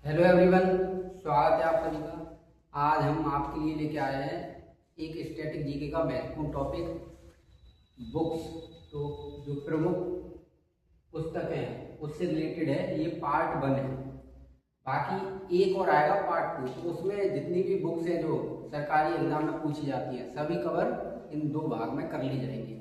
Hello everyone, स्वागत है आप सभी का। आज हम आपके लिए लेके आए हैं एक स्टैटिक जीके का महत्वपूर्ण टॉपिक बुक्स। तो जो प्रमुख पुस्तकें हैं उससे रिलेटेड है, ये पार्ट 1 है। बाकी एक और आएगा पार्ट 2, तो उसमें जितनी भी बुक्स हैं जो सरकारी एग्जाम में पूछी जाती हैं सभी कवर इन 2 भाग में कर ली जाएंगी।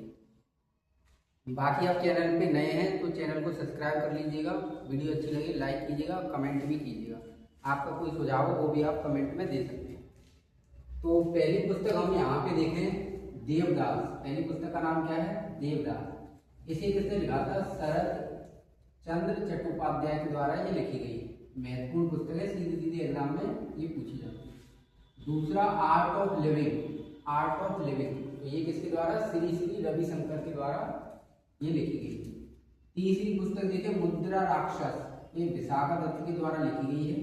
बाकी आप चैनल पे नए हैं तो चैनल को सब्सक्राइब कर लीजिएगा, वीडियो अच्छी लगे लाइक कीजिएगा, कमेंट भी कीजिएगा। आपका कोई सुझाव हो वो भी आप कमेंट में दे सकते हैं। तो पहली पुस्तक हम यहाँ पे देखें, देवदास। पहली पुस्तक का नाम क्या है? देवदास। इसे किसने लिखा था? शरद चंद्र चट्टोपाध्याय के द्वारा ये लिखी गई महत्वपूर्ण पुस्तक है, सीधे सीधे एग्जाम में ये पूछी जाती है। दूसरा art of living. Art of living तो ये किसके द्वारा? श्री श्री रविशंकर के द्वारा ये लिखी गई। तीसरी पुस्तक देखिए, मुद्रा राक्षस। ये विशाखा दत्त के द्वारा लिखी गई है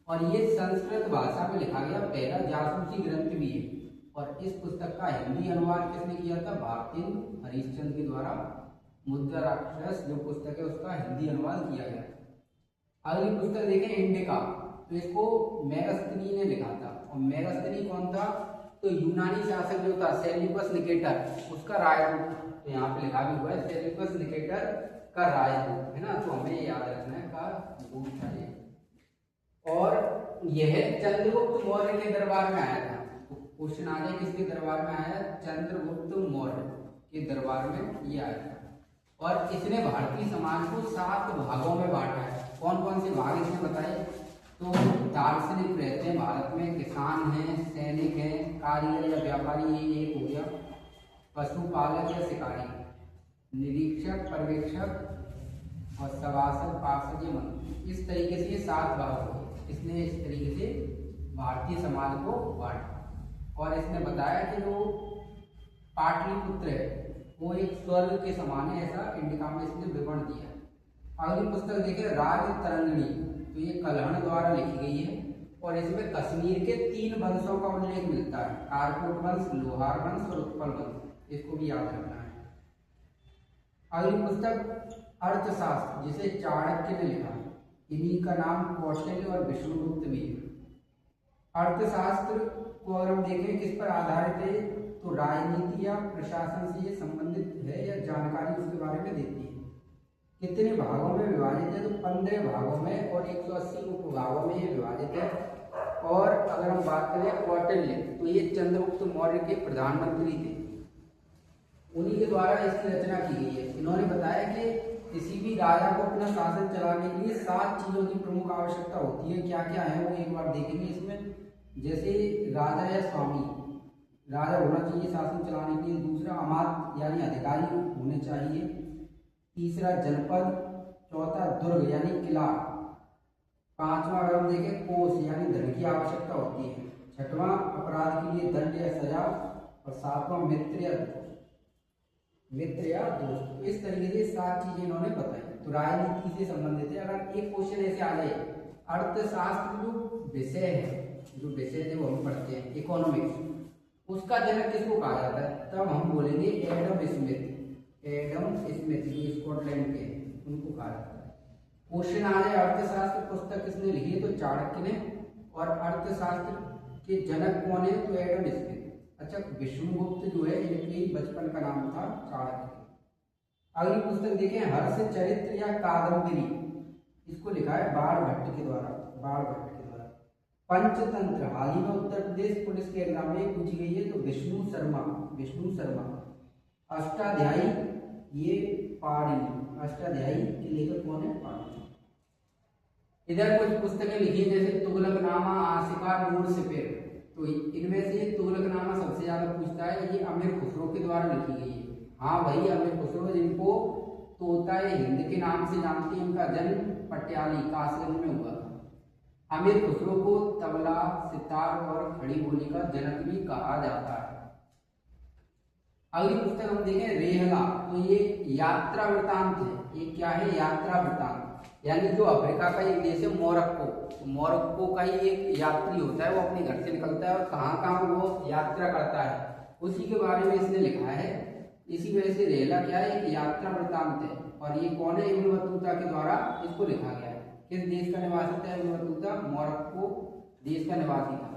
और ये संस्कृत भाषा में लिखा गया पहला जासूसी ग्रंथ भी है। और इस पुस्तक का हिंदी अनुवाद किसने किया था? भारती हरिश्चंद्र के द्वारा मुद्रा राक्षस जो पुस्तक है उसका हिंदी अनुवाद किया गया। अगली पुस्तक देखें, इंडिका। तो इसको मेगास्थनी ने लिखा था। और मेगास्थनी कौन था? तो यूनानी शासक जो था सेल्यूकस निकेटर, उसका राजदूत। तो यहाँ पे लिखा भी हुआ है सेल्यूकस निकेटर का राजदूत, है ना। तो हमें ये याद रखना है का दूत था ये। और यह चंद्रगुप्त मौर्य के दरबार में आया था। तो क्वेश्चन आ जाए किसके दरबार में आया? चंद्रगुप्त मौर्य के दरबार में ये आया था। और इसने भारतीय समाज को 7 भागों में बांटा है। कौन कौन से भाग इसने बताए? तो दार्शनिक रहते हैं भारत में, किसान हैं, सैनिक हैं, कारीगर या व्यापारी, ये एक हो गया, पशुपालक या शिकारी, निरीक्षक, पर्यवेक्षक और सभासद, पार्षद या मंत्री। इस तरीके से ये 7 भाग हो गए। इसने इस तरीके से भारतीय समाज को बांटा। और इसने बताया कि जो पाटलिपुत्र है वो एक स्वर्ग के समान है, ऐसा इंडिका में इसने विवरण दिया है। अगली पुस्तक देखें, राज तरंगिणी। तो ये कल्हण द्वारा लिखी गई है और इसमें कश्मीर के 3 वंशों का उल्लेख मिलता है, कारकोट वंश, लोहार वंश और उत्पल वंश। इसको भी याद रखना है। अगली पुस्तक अर्थशास्त्र, जिसे चाणक्य ने लिखा है। इन्हीं का नाम कौटिल्य और विष्णुगुप्त भी है। अर्थशास्त्र को अगर हम देखें किस पर आधारित है, तो राजनीति या प्रशासन से ये संबंधित है या जानकारी उसके बारे में देती है। कितने भागों में विभाजित है? तो 15 भागों में और 180 उपभागों में ये विभाजित है। और अगर हम बात करें कौटिल्य, तो ये चंद्रगुप्त मौर्य के प्रधानमंत्री थे, उन्हीं के द्वारा इसकी रचना की गई है। इन्होंने बताया कि किसी भी राजा को अपना शासन चलाने के लिए 7 चीजों की प्रमुख आवश्यकता होती है। क्या क्या है वो एक बार देखेंगे इसमें। जैसे राजा या स्वामी, राजा होना चाहिए शासन चलाने के लिए। दूसरा अमात्य यानी अधिकारी होने चाहिए। तीसरा जनपद। चौथा दुर्ग यानी किला। 5वां अगर हम देखें कोष यानी धन की आवश्यकता होती है। 6वां अपराध के लिए दंड या सजा। और 7वां मित्र या दोस्त। इस तरीके से 7 चीजें इन्होंने बताई। तो राजनीति से संबंधित है। अगर एक क्वेश्चन ऐसे आ जाए, अर्थशास्त्र जो विषय है, जो विषय है वो हम पढ़ते हैं इकोनॉमिक्स, उसका जनक किसको कहा जाता है? तब हम बोलेंगे एडम स्मिथ। एडम स्मिथ जो स्कॉटलैंड के हैं उनको कहा जाता है। क्वेश्चन आ जाए अर्थशास्त्र पुस्तक किसने लिखी है? तो चाणक्य ने। और अर्थशास्त्र के जनक कौन है? तो एडम स्मिथ। अच्छा, विष्णुगुप्त जो है इनके बचपन का नाम था चाणक्य। अगली पुस्तक देखें, हर्ष चरित्र या कादम्बरी। इसको लिखा है बाणभट्ट के द्वारा। बाणभट्ट के द्वारा। पंचतंत्र हाल ही में उत्तर प्रदेश पुलिस के एग्जाम में पूछी गई है, तो विष्णु शर्मा। विष्णु शर्मा। अष्टाध्यायी, ये पाणिनि। अष्टाध्यायी के लेखक कौन है? पाणिनि। इधर कुछ पुस्तकें लिखी जैसे तुगलकनामा, आशिका नूर सिपेर। तो इनमें से तुगलकनामा सबसे ज्यादा पूछता है। ये अमीर खुसरो के द्वारा लिखी गई है। हाँ भाई, अमीर खुसरो जिनको तोता हिंद के नाम से जानते हैं, इनका जन्म पटियाली कासगंज में हुआ था। अमीर खुसरो को तबला, सितार और खड़ी बोली का जनक भी कहा जाता है। अगली पुस्तक हम देखें, रेहला। तो ये यात्रा वृतांत है। ये क्या है? यात्रा वृतांत। यानी जो अफ्रीका का एक देश है मोरक्को, तो मोरक्को का ही एक यात्री होता है, वो अपने घर से निकलता है और कहाँ कहाँ वो यात्रा करता है, उसी के बारे में इसने लिखा है। इसी वजह से रेहला क्या है? एक यात्रा वृतांत है। और ये कौन है? इब्न बतूता के द्वारा इसको लिखा गया है। किस देश का निवासी था इब्न बतूता? का मोरक्को देश का निवासी था।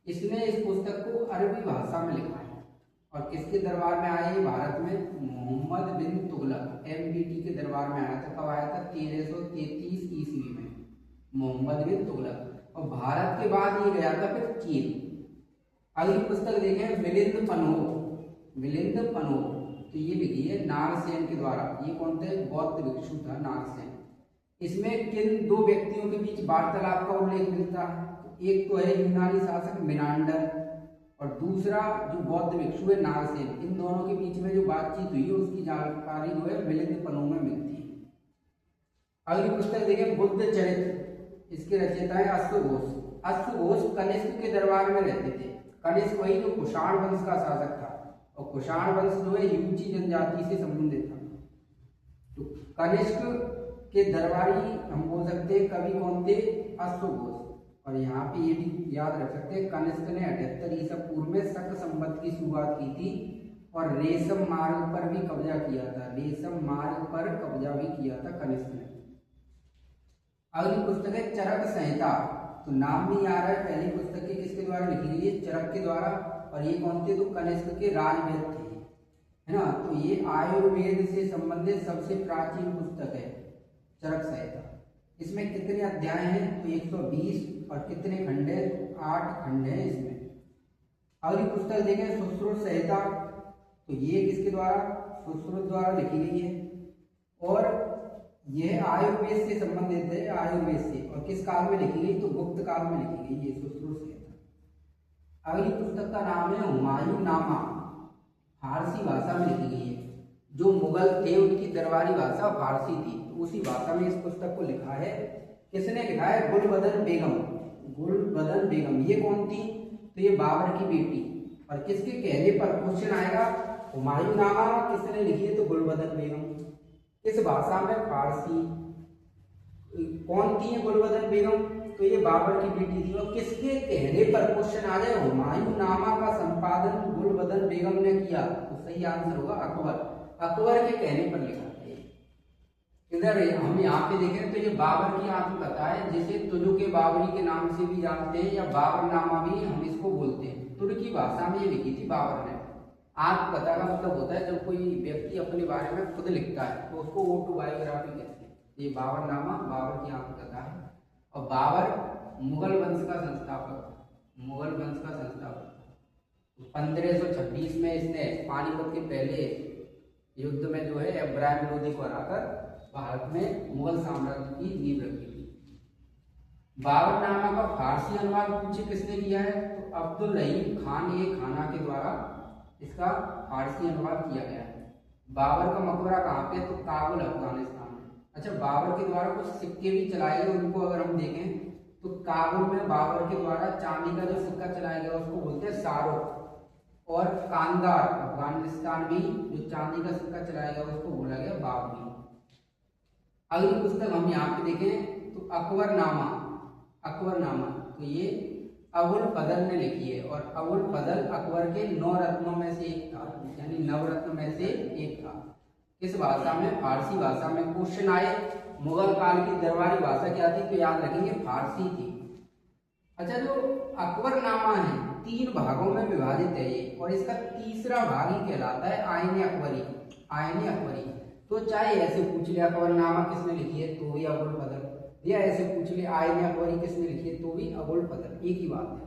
इसने इस पुस्तक को अरबी भाषा में लिखा है और किसके दरबार में आए भारत में? मोहम्मद बिन तुगलक MBT के दरबार में आया था। कब आया था? 1333 ईस्वी में मोहम्मद बिन तुगलक। और भारत के बाद ये गया था फिर चीन। अगली पुस्तक देखें मिलिंद पनोह। मिलिंद पनोह तो ये लिखी है नागसेन के द्वारा। ये कौन थे? बौद्ध भिक्षु था नागसेन। इसमें किन दो व्यक्तियों के बीच वार्तालाप का उल्लेख मिलता है? एक तो है यूनानी शासक मिनांडर और दूसरा जो बौद्ध भिक्षु है नागसेन। इन दोनों के बीच में जो बातचीत हुई है उसकी जानकारी जो है मिलिंद पनोह में मिलती है। अगली पुस्तक देखें बुद्ध चरित्र। इसके रचयिता है अश्वघोष। अश्वघोष कनिष्क के दरबार में रहते थे। कनिष्क वही जो कुषाण वंश का शासक था और कुषाण वंश जो है यूची जनजाति से संबंधित था। तो कनिष्क के दरबारी हम बोल सकते हैं कवि कौन थे? अश्वघोष। और यहाँ पे ये भी याद रख सकते हैं कनिष्क ने 78 ईसा पूर्व में शक संवत की शुरुआत की थी और रेशम मार्ग पर भी कब्जा किया था। रेशम मार्ग पर कब्जा भी किया था कनिष्क ने। अगली पुस्तक है चरक संहिता। तो नाम भी आ रहा है, पहली पुस्तक की किसके द्वारा लिखी गई है? चरक के द्वारा। और ये कौन थे? तो कनिष्क के राजवेद थे, है ना। तो ये आयुर्वेद से संबंधित सबसे प्राचीन पुस्तक है चरक संहिता। इसमें कितने अध्याय हैं? तो 120। और कितने खंड है? तो 8 खंड है इसमें। अगली पुस्तक देखें सुश्रुत संहिता। तो ये किसके द्वारा? सुश्रुत द्वारा लिखी गई है और यह आयुर्वेद से संबंधित है। आयुर्वेद से। और किस काल में लिखी गई? तो गुप्त काल में लिखी गई ये सुश्रुत संहिता। अगली पुस्तक का नाम है हुमायूं नामा। फारसी भाषा में लिखी गई है। जो मुगल थे उनकी दरबारी भाषा फारसी थी, तो उसी भाषा में इस पुस्तक को लिखा है। किसने लिखा है? गुलबदन बेगम। गुलबदन बेगम ये कौन थी? तो ये बाबर की बेटी। और किसके कहने पर क्वेश्चन आएगा? हुमायूं नामा किसने लिखी है? तो गुलबदन बेगम। किस भाषा में? फारसी। कौन थी ये गुलबदन बेगम? तो ये बाबर की बेटी थी। और किसके कहने पर क्वेश्चन आ जाए हुमायूं नामा का संपादन गुलबदन बेगम ने किया? तो सही आंसर होगा अकबर। अकबर के कहने पर लिखा है। इधर हम यहाँ पे देखें तो ये बाबर की आत्मकथा है, जिसे तुजुक बाबरी के नाम से भी जानते हैं या बाबरनामा भी हम इसको बोलते हैं। तुर्की भाषा में ये लिखी थी बाबर ने। आत्मकथा का मतलब होता है जब कोई व्यक्ति अपने बारे में खुद लिखता है तो उसको ऑटोबायोग्राफी कहते हैं। ये बाबरनामा बाबर की आत्मकथा है। और बाबर मुगल वंश का संस्थापक, मुगल वंश का संस्थापक। 1526 में इसने पानीपत के पहले युद्ध में जो है इब्राहिम लोदी को हराकर भारत में मुगल साम्राज्य की नींव रखी थी। बाबरनामा का फारसी अनुवाद पूछे किसने किया है? तो अब्दुल रहीम खान ए खाना के द्वारा इसका फारसी अनुवाद किया गया है। बाबर का मकबरा कहाँ पे? तो काबुल अफगानिस्तान में। अच्छा, बाबर के द्वारा कुछ सिक्के भी चलाए गए, उनको अगर हम देखें तो काबुल में बाबर के द्वारा चांदी का जो सिक्का चलाया गया उसको बोलते हैं शाहरुख। और कांदार अफगानिस्तान में जो चांदी का सिक्का चलाया गया उसको बोला गया बाबरी। अगली पुस्तक हम यहाँ पे देखें तो अकबरनामा। अकबरनामा तो ये अबुल फजल ने लिखी है और अबुल फजल अकबर के 9 रत्नों में से एक था, यानी नवरत्न में से एक था। किस भाषा में? फारसी भाषा में। क्वेश्चन आए मुगल काल की दरबारी भाषा क्या थी? तो याद रखेंगे फारसी थी। अच्छा, जो अकबरनामा है 3 भागों में विभाजित है ये, और इसका तीसरा भाग ही कहलाता है आईने अकबरी। आईने अकबरी। तो चाहे ऐसे पूछ लिया अकबरनामा किसने लिखी है तो भी अबुल फजल, या ऐसे पूछ लिया आईने अकबरी किसने लिखी है तो भी अबुल फजल, एक ही बात है।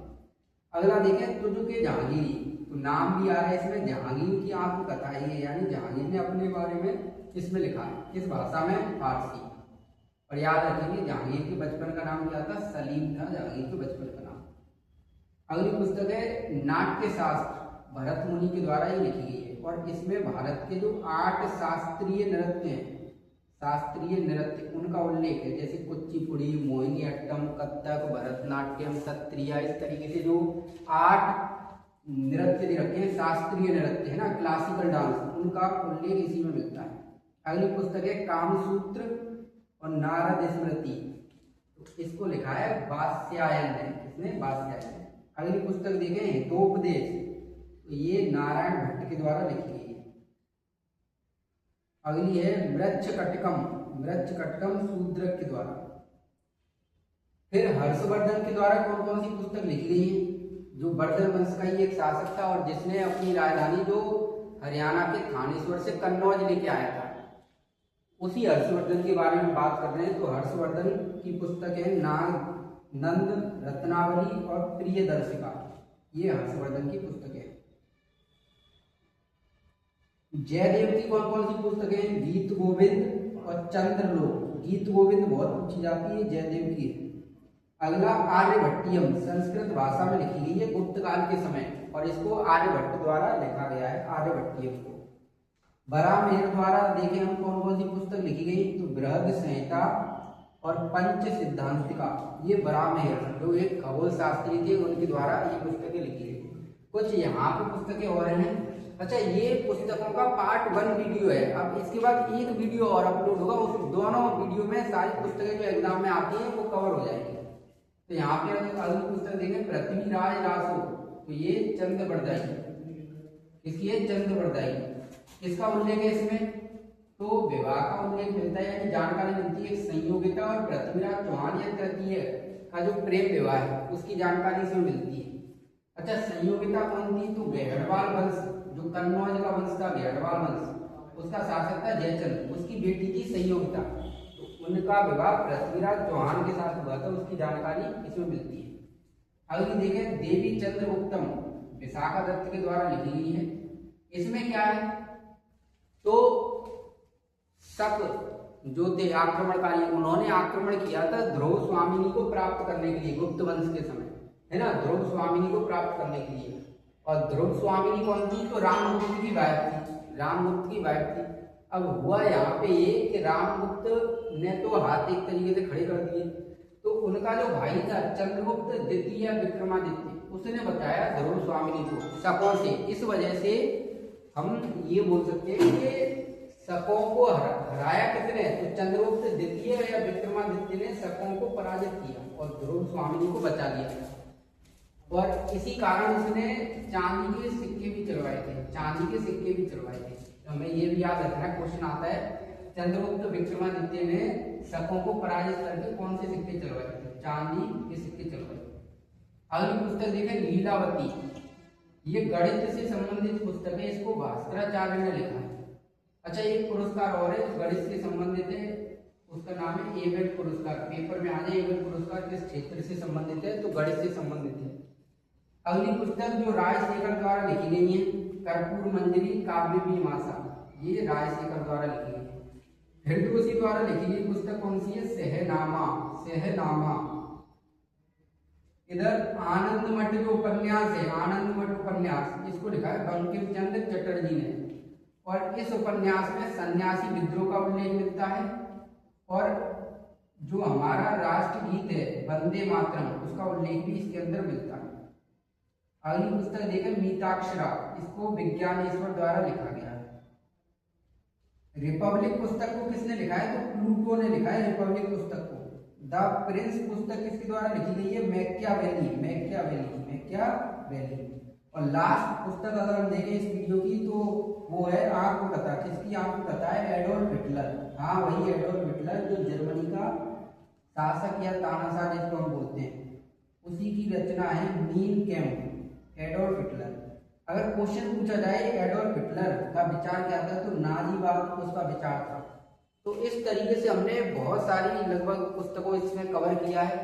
अगला देखें तुजुक जहांगीरी। तो नाम भी आ रहा है इसमें, जहांगीर की आत्मकथा है, यानी जहांगीर ने अपने बारे में किसमें लिखा है? किस भाषा में? फारसी। और याद रखेंगे जहांगीर के बचपन का नाम क्या था? सलीम था जहांगीर के बचपन का नाम। अगली पुस्तक है नाट्य शास्त्र। भरत मुनि के द्वारा ही लिखी गई है और इसमें भारत के जो 8 शास्त्रीय नृत्य हैं, शास्त्रीय नृत्य उनका उल्लेख है। जैसे कुचिपुड़ी, मोहिनीअट्टम, कथक, भरतनाट्यम, सत्रिया, इस तरीके से जो 8 नृत्य रखे हैं शास्त्रीय नृत्य, है ना, क्लासिकल डांस, उनका उल्लेख इसी में मिलता है। अगली पुस्तक है कामसूत्र और नारद स्मृति। तो इसको लिखा है वात्स्यायन ने। किसने? वात्स्यायन ने। अगली पुस्तक देखें हितोपदेश। तो ये नारायण भट्ट के द्वारा लिखी गई है। अगली है मृच्छकटकम। मृच्छकटकम शूद्रक के द्वारा। फिर हर्षवर्धन के द्वारा कौन कौन सी पुस्तक लिखी गई है? जो वर्धन वंश का ही एक शासक था और जिसने अपनी राजधानी जो हरियाणा के थानेश्वर से कन्नौज लेके आया था, उसी हर्षवर्धन के बारे में बात कर रहे हैं। तो हर्षवर्धन की पुस्तक है नंद, रत्नावली और प्रियदर्शिका, ये हर्षवर्धन की पुस्तक है। जयदेव की कौन कौन सी पुस्तक है? गीत गोविंद और चंद्रलोक। गीत गोविंद बहुत पूछी जाती है, जयदेव की है। अगला आर्यभट्टियम, संस्कृत भाषा में लिखी गई है गुप्त काल के समय, और इसको आर्यभट्ट द्वारा लिखा गया है, आर्यभट्टियम को। बराहमेर द्वारा देखें हम कौन कौन सी पुस्तक लिखी गई? तो बृहद संहिता और पंच सिद्धांतिका, ये बराहमेर जो एक खगोल शास्त्री थे उनके द्वारा ये पुस्तकें लिखी गई। कुछ यहाँ पे पुस्तकें और हैं। अच्छा, ये पुस्तकों का पार्ट 1 वीडियो है। अब इसके बाद एक वीडियो और अपलोड होगा, उस दोनों वीडियो में सारी पुस्तकें जो एग्जाम में आती हैं वो कवर हो जाएंगी। तो यहाँ पे अगली पुस्तक देखें, पृथ्वीराज रासो, तो ये चंद्रबरदाई, इसकी है चंद्रबरदाई। किसका उल्लेख है इसमें? तो विवाह का उल्लेख मिलता है, यानी जानकारी मिलती है। संयोगिता और पृथ्वीराज चौहान या तृतीय का जो प्रेम विवाह है उसकी जानकारी इसमें मिलती है। अच्छा, संयोगिता कौन थी? तो गेहड़वाल वंश, जो कन्नौज का वंश था, गेहड़वाल वंश, उसका शासक था जयचंद, उसकी बेटी थी संयोगिता। तो उनका विवाह पृथ्वीराज चौहान के साथ हुआ था, उसकी जानकारी इसमें मिलती है। अगली देखें, देवी चंद्रगुप्तम, विशाखा दत्त के द्वारा लिखी गई है। इसमें क्या है? तो शक जो थे आक्रमणकारी, उन्होंने आक्रमण किया था ध्रुव स्वामिनी को प्राप्त करने के लिए गुप्त वंश के समय, है ना, ध्रुव स्वामिनी को प्राप्त करने के लिए। और ध्रुव स्वामिनी कौन थी? तो रामगुप्त की वाइफ थी, रामगुप्त की वाइफ थी। अब हुआ यहाँ पे ये कि रामगुप्त ने तो हाथ एक तरीके से खड़े कर दिए, तो उनका जो भाई था चंद्रगुप्त द्वितीय विक्रमादित्य, उसने बताया ध्रुव स्वामिनी को शकों से। इस वजह से हम ये बोल सकते हैं कि शकों को हराया किसने? तो चंद्रगुप्त द्वितीय या विक्रमादित्य ने शकों को पराजित किया और ध्रुव स्वामिनी को बचा लिया। और इसी कारण उसने चांदी के सिक्के भी चलवाए थे, चांदी के सिक्के भी चलवाए थे। तो हमें ये भी याद रखना, क्वेश्चन आता है, चंद्रगुप्त विक्रमादित्य ने शकों को पराजित करके कौन से सिक्के चलवाए थे? चांदी के सिक्के चलवाए। अगली पुस्तक देखें, लीलावती, ये गणित से संबंधित पुस्तक है, इसको भास्कराचार्य ने लिखा है। अच्छा, एक पुरस्कार और है जो गणित से संबंधित है, उसका नाम है एबेल पुरस्कार। पेपर में आ जाए एबेल पुरस्कार किस क्षेत्र से संबंधित है? तो गणित से संबंधित है। अगली पुस्तक जो राजशेखर द्वारा लिखी गई है, कर्पूर मंजरी काव्य मीमांसा, ये राजशेखर द्वारा लिखी गई है। हिरदोसी द्वारा लिखी गई पुस्तक कौन सी है? सहनामा, सहनामा। इधर आनंद मठ जो उपन्यास है, आनंद मठ उपन्यास, इसको लिखा है बंकिम चंद्र चटर्जी ने। और इस उपन्यास में सन्यासी विद्रोह का उल्लेख मिलता है, और जो हमारा राष्ट्रगीत है वंदे मातरम, उसका उल्लेख भी इसके अंदर मिलता है। अगली पुस्तक देखें, मीताक्षरा, इसको विज्ञानेश्वर द्वारा लिखा गया है। रिपब्लिक पुस्तक को किसने लिखा है? तो प्लूटो ने लिखा है रिपब्लिक पुस्तक को। द प्रिंस पुस्तक किसके द्वारा लिखी गई है? Machiavelli, Machiavelli, Machiavelli. और लास्ट पुस्तक अगर हम देखें इस वीडियो की, तो वो है आत्मकथा। किसकी आत्मकथा है? Adolf Hitler. हाँ, वही एडोल्फ हिटलर जो जर्मनी का शासक या तानाशाह जिसको हम बोलते हैं, उसी की रचना है मीन कैम्प, एडोल्फ हिटलर। अगर क्वेश्चन पूछा जाए एडोल्फ हिटलर का विचार क्या था, तो नाजीवाद उसका विचार था। तो इस तरीके से हमने बहुत सारी लगभग पुस्तकों इसमें कवर किया है।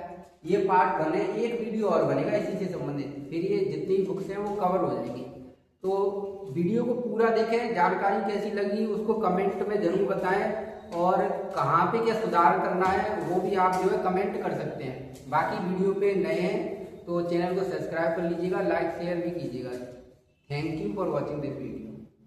ये पार्ट 1 है, एक वीडियो और बनेगा इसी से संबंधित, फिर ये जितनी बुक्स हैं वो कवर हो जाएंगी। तो वीडियो को पूरा देखें, जानकारी कैसी लगी उसको कमेंट में जरूर बताएं, और कहाँ पे क्या सुधार करना है वो भी आप जो है कमेंट कर सकते हैं। बाकी वीडियो पे नए हैं तो चैनल को सब्सक्राइब कर लीजिएगा, लाइक शेयर भी कीजिएगा। Thank you for watching this video.